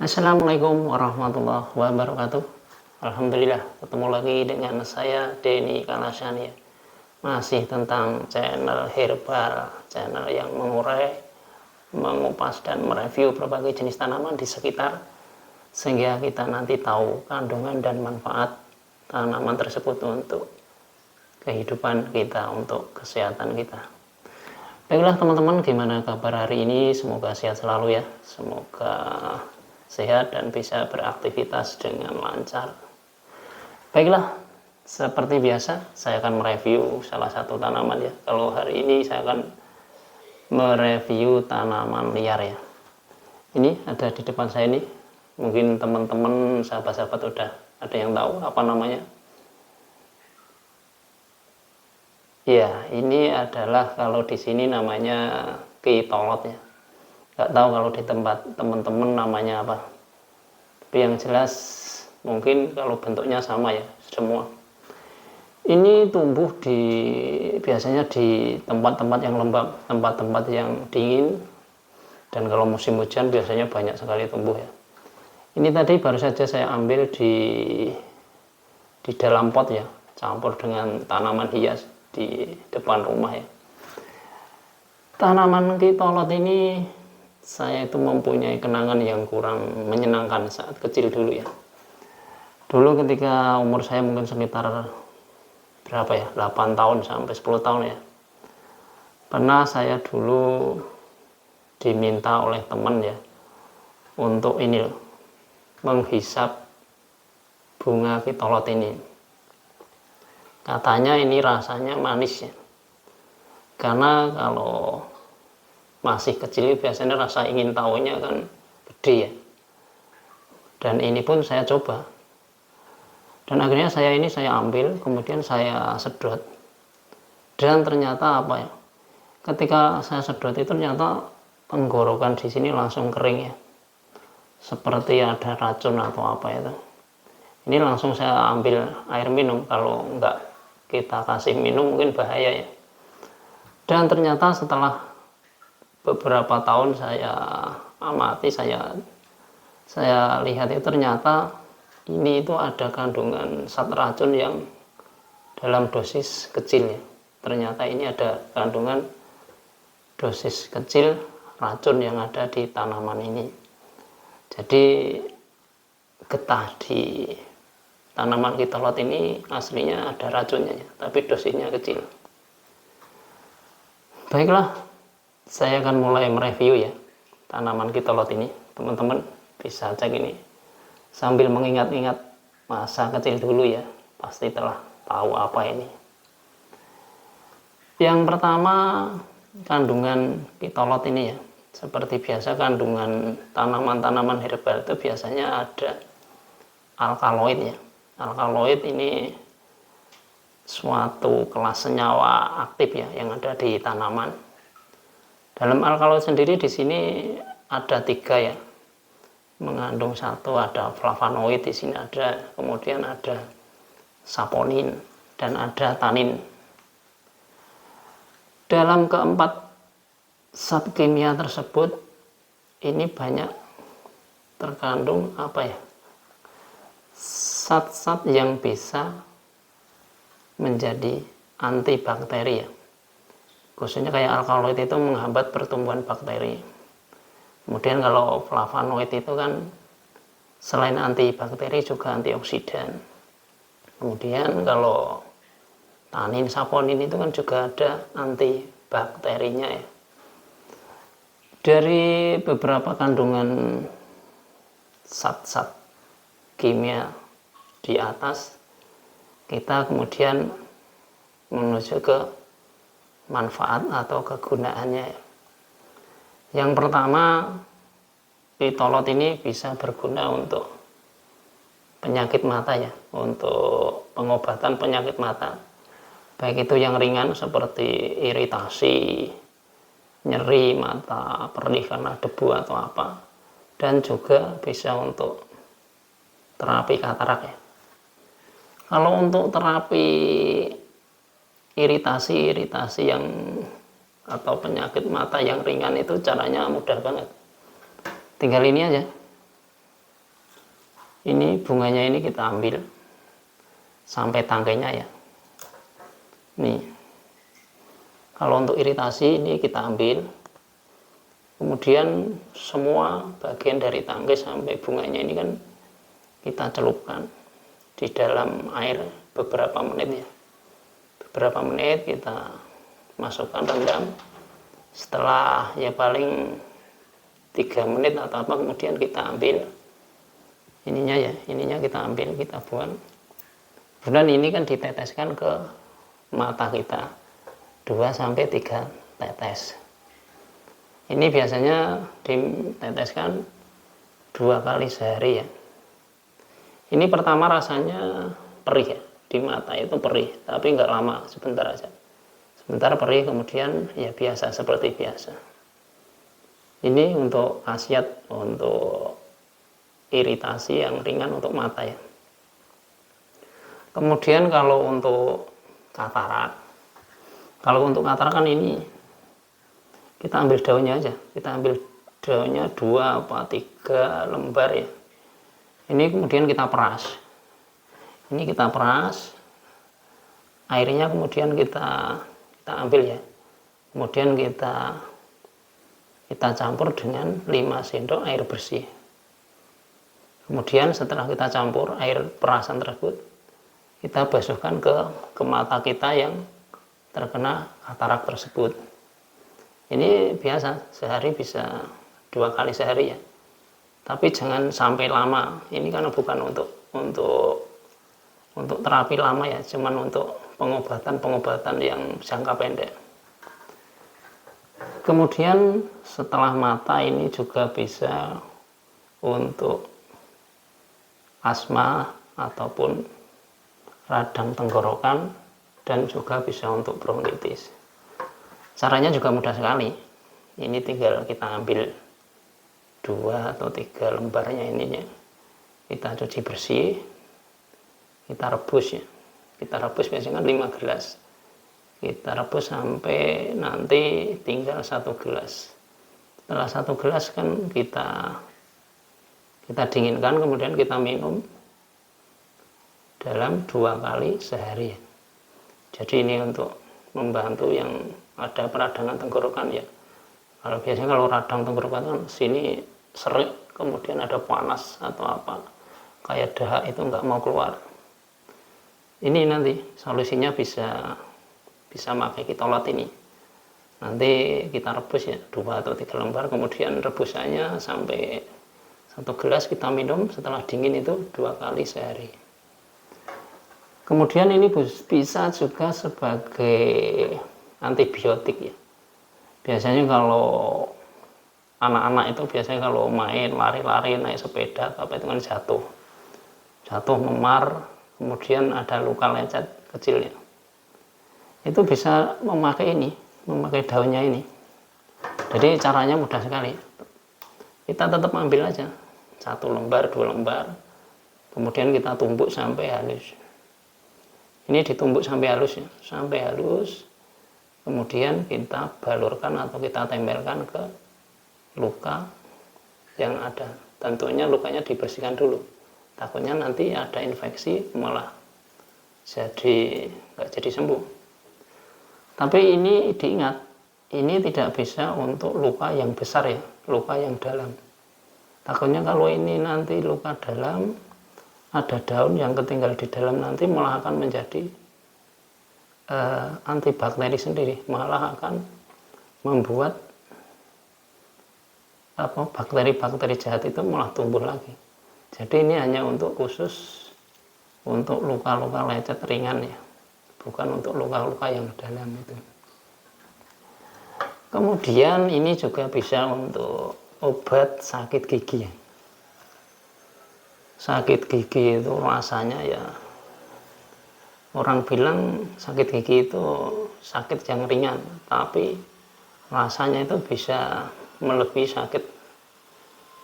Assalamualaikum warahmatullahi wabarakatuh. Alhamdulillah ketemu lagi dengan saya Denny Kalasania. Masih tentang channel herbal, channel yang mengurai, mengupas dan mereview berbagai jenis tanaman di sekitar, sehingga kita nanti tahu kandungan dan manfaat tanaman tersebut untuk kehidupan kita, untuk kesehatan kita. Baiklah teman-teman, gimana kabar hari ini? Semoga sehat selalu ya. Semoga sehat dan bisa beraktivitas dengan lancar. Baiklah, seperti biasa saya akan mereview salah satu tanaman ya. Kalau hari ini saya akan mereview tanaman liar ya. Ini ada di depan saya ini. Mungkin teman-teman, sahabat-sahabat udah ada yang tahu apa namanya. Ya, ini adalah kalau di sini namanya kitolot ya. Nggak tahu kalau di tempat teman-teman namanya apa. Tapi yang jelas mungkin kalau bentuknya sama ya semua. Ini tumbuh biasanya di tempat-tempat yang lembab, tempat-tempat yang dingin. Dan kalau musim hujan biasanya banyak sekali tumbuh ya. Ini tadi baru saja saya ambil di dalam pot ya, campur dengan tanaman hias di depan rumah ya. Tanaman kitolot ini saya itu mempunyai kenangan yang kurang menyenangkan saat kecil dulu ya. Dulu ketika umur saya mungkin sekitar berapa ya, 8 tahun sampai 10 tahun ya. Pernah saya dulu diminta oleh teman ya untuk ini loh, menghisap bunga kitolot ini. Katanya ini rasanya manis ya. Karena kalau masih kecil biasanya rasa ingin tahunya kan gede ya. Dan ini pun saya coba. Dan akhirnya saya ambil, kemudian saya sedot. Dan ternyata apa ya? Ketika saya sedot itu ternyata tenggorokan di sini langsung kering ya. Seperti ada racun atau apa itu. Ini langsung saya ambil air minum, kalau enggak kita kasih minum mungkin bahaya ya. Dan ternyata setelah beberapa tahun saya amati, saya lihat itu ternyata ini itu ada kandungan zat racun yang dalam dosis kecil ya. Ternyata ini ada kandungan dosis kecil racun yang ada di tanaman ini. Jadi getah di tanaman kitolot ini aslinya ada racunnya ya, tapi dosisnya kecil. Baiklah, saya akan mulai mereview ya tanaman kitolot ini. Teman-teman bisa cek ini sambil mengingat-ingat masa kecil dulu ya, pasti telah tahu apa ini. Yang pertama, kandungan kitolot ini ya, seperti biasa kandungan tanaman-tanaman herbal itu biasanya ada alkaloid ya. Alkaloid ini suatu kelas senyawa aktif ya yang ada di tanaman. Dalam alkaloid sendiri di sini ada 3 ya, mengandung satu, ada flavonoid di sini ada, kemudian ada saponin dan ada tanin. Dalam keempat zat kimia tersebut ini banyak terkandung apa ya, zat-zat yang bisa menjadi antibakteri ya. Khususnya kayak alkaloid itu menghambat pertumbuhan bakteri. Kemudian kalau flavonoid itu kan selain antibakteri juga antioksidan. Kemudian kalau tanin, saponin itu kan juga ada antibakterinya ya. Dari beberapa kandungan zat-zat kimia di atas, kita kemudian menuju ke manfaat atau kegunaannya. Yang pertama, kitolot ini bisa berguna untuk penyakit mata ya, untuk pengobatan penyakit mata. Baik itu yang ringan seperti iritasi, nyeri mata, perih karena debu atau apa, dan juga bisa untuk terapi katarak ya. Kalau untuk terapi iritasi yang atau penyakit mata yang ringan itu caranya mudah banget. Tinggal ini aja. Ini bunganya ini kita ambil sampai tangkainya ya. Nih, kalau untuk iritasi ini kita ambil, kemudian semua bagian dari tangkai sampai bunganya ini kan kita celupkan di dalam air beberapa menit ya. Beberapa menit kita masukkan, rendam. Setelah ya paling 3 menit atau apa, kemudian kita ambil ininya ya, ininya kita ambil, kita buang. Kemudian ini kan diteteskan ke mata kita 2-3 tetes. Ini biasanya diteteskan 2 kali sehari ya. Ini pertama rasanya perih ya, di mata itu perih, tapi nggak lama, sebentar aja. Sebentar perih, kemudian ya biasa seperti biasa. Ini untuk khasiat untuk iritasi yang ringan untuk mata ya. Kemudian kalau untuk katarak, kan ini kita ambil daunnya aja, kita ambil daunnya 2-3 lembar ya. Ini kemudian kita peras, ini kita peras, airnya kemudian kita ambil ya, kemudian kita campur dengan 5 sendok air bersih. Kemudian setelah kita campur air perasan tersebut, kita basuhkan ke mata kita yang terkena katarak tersebut. Ini biasa, sehari bisa 2 kali sehari ya. Tapi jangan sampai lama. Ini karena bukan untuk terapi lama ya, cuman untuk pengobatan yang jangka pendek. Kemudian setelah mata ini juga bisa untuk asma ataupun radang tenggorokan, dan juga bisa untuk bronkitis. Caranya juga mudah sekali. Ini tinggal kita ambil 2-3 lembarnya ininya, kita cuci bersih, kita rebus ya. Kita rebus biasanya 5 gelas. Kita rebus sampai nanti tinggal 1 gelas. Setelah 1 gelas kan kita dinginkan, kemudian kita minum dalam 2 kali sehari. Jadi ini untuk membantu yang ada peradangan tenggorokan ya. Kalau radang tenggorokan kan sini serik, kemudian ada panas atau apa, kayak dahak itu nggak mau keluar. Ini nanti solusinya bisa pakai kitolat ini. Nanti kita rebus ya 2 atau 3 lembar, kemudian rebusannya sampai 1 gelas kita minum setelah dingin itu 2 kali sehari. Kemudian ini bisa juga sebagai antibiotik ya. Biasanya kalau anak-anak itu biasanya kalau main lari-lari, naik sepeda apa itu kan jatuh memar, kemudian ada luka lecet kecilnya. Itu bisa memakai daunnya ini. Jadi caranya mudah sekali. Kita tetap ambil aja 1 lembar, 2 lembar, kemudian kita tumbuk sampai halus. Ini ditumbuk sampai halus ya, sampai halus. Kemudian kita balurkan atau kita tempelkan ke luka yang ada. Tentunya lukanya dibersihkan dulu. Takutnya nanti ada infeksi malah nggak jadi sembuh. Tapi ini diingat, ini tidak bisa untuk luka yang besar ya, luka yang dalam. Takutnya kalau ini nanti luka dalam, ada daun yang ketinggal di dalam, nanti malah akan menjadi antibakteri sendiri, malah akan membuat bakteri-bakteri jahat itu malah tumbuh lagi. Jadi ini hanya untuk khusus untuk luka-luka lecet ringan ya, bukan untuk luka-luka yang dalam itu. Kemudian ini juga bisa untuk obat sakit gigi ya. Sakit gigi itu rasanya ya, orang bilang sakit gigi itu sakit yang ringan, tapi rasanya itu bisa melebihi sakit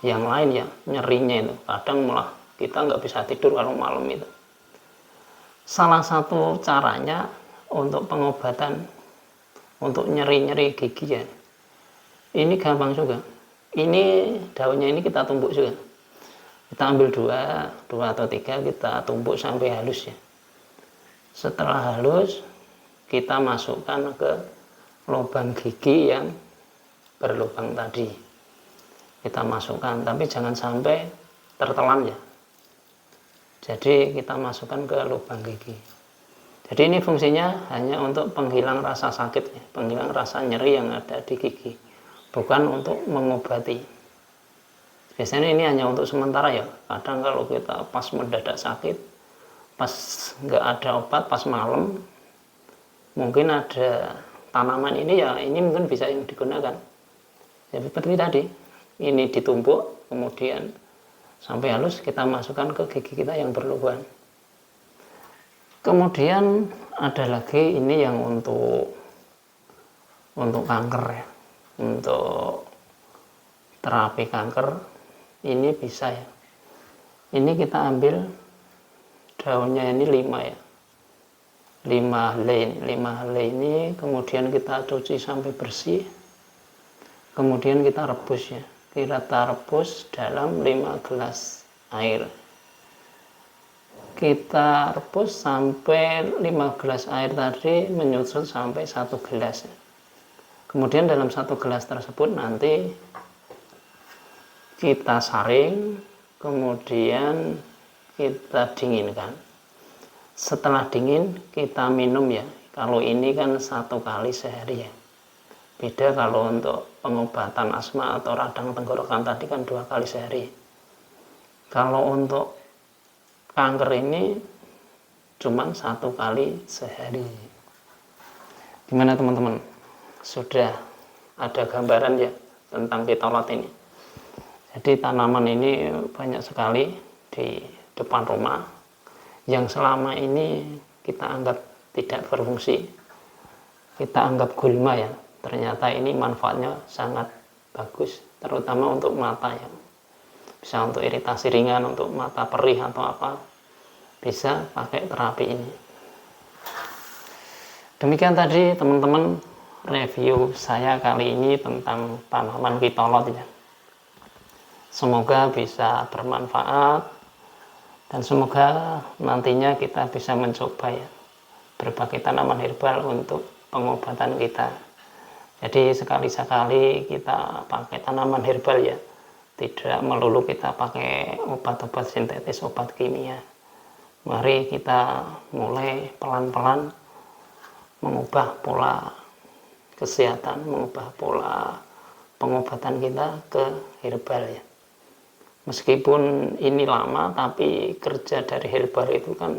yang lain ya. Nyerinya itu kadang malah kita nggak bisa tidur kalau malam itu. Salah satu caranya untuk pengobatan untuk nyeri-nyeri gigi ya, ini gampang juga. Ini daunnya ini kita tumbuk juga. Kita ambil dua atau tiga, kita tumbuk sampai halus ya. Setelah halus, kita masukkan ke lubang gigi yang berlubang tadi. Kita masukkan, tapi jangan sampai tertelan ya. Jadi kita masukkan ke lubang gigi. Jadi ini fungsinya hanya untuk penghilang rasa sakit ya, penghilang rasa nyeri yang ada di gigi, bukan untuk mengobati. Biasanya ini hanya untuk sementara ya. Kadang kalau kita pas mendadak sakit, pas nggak ada obat, pas malam, mungkin ada tanaman ini ya, ini mungkin bisa yang digunakan. Ya seperti tadi, ini ditumbuk, kemudian sampai halus kita masukkan ke gigi kita yang berlubang. Kemudian ada lagi ini yang untuk kanker ya, untuk terapi kanker. Ini bisa ya, ini kita ambil daunnya ini 5 ya, 5 helai ini, kemudian kita cuci sampai bersih, kemudian kita rebus ya, kita rebus dalam 5 gelas air. Kita rebus sampai 5 gelas air tadi menyusut sampai 1 gelas ya. Kemudian dalam 1 gelas tersebut nanti kita saring, kemudian kita dinginkan. Setelah dingin kita minum ya. Kalau ini kan 1 kali sehari ya. Beda kalau untuk pengobatan asma atau radang tenggorokan tadi kan 2 kali sehari. Kalau untuk kanker ini cuma 1 kali sehari. Gimana teman-teman? Sudah ada gambaran ya tentang pitolot ini. Jadi tanaman ini banyak sekali di depan rumah yang selama ini kita anggap tidak berfungsi, kita anggap gulma ya. Ternyata ini manfaatnya sangat bagus, terutama untuk mata ya. Bisa untuk iritasi ringan, untuk mata perih atau apa, bisa pakai terapi ini. Demikian tadi teman-teman review saya kali ini tentang tanaman pitolot ya. Semoga bisa bermanfaat dan semoga nantinya kita bisa mencoba ya berbagai tanaman herbal untuk pengobatan kita. Jadi sekali-sekali kita pakai tanaman herbal ya, tidak melulu kita pakai obat-obat sintetis, obat kimia. Mari kita mulai pelan-pelan mengubah pola kesehatan, mengubah pola pengobatan kita ke herbal ya. Meskipun ini lama, tapi kerja dari herbal itu kan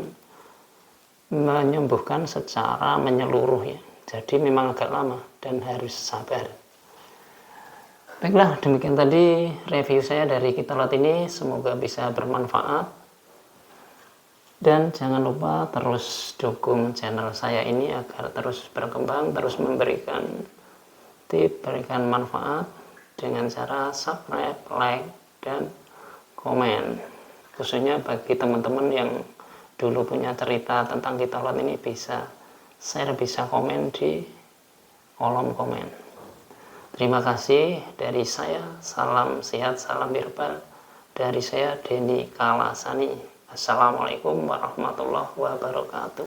menyembuhkan secara menyeluruh ya. Jadi memang agak lama dan harus sabar. Baiklah, demikian tadi review saya dari Pitolot ini. Semoga bisa bermanfaat. Dan jangan lupa terus dukung channel saya ini agar terus berkembang, terus memberikan tips, berikan manfaat dengan cara subscribe, like, dan komen. Khususnya bagi teman-teman yang dulu punya cerita tentang Pitolot ini, bisa share, bisa komen di kolom komen. Terima kasih dari saya, salam sehat, salam herbal dari saya Denny Kalasani. Assalamualaikum warahmatullahi wabarakatuh.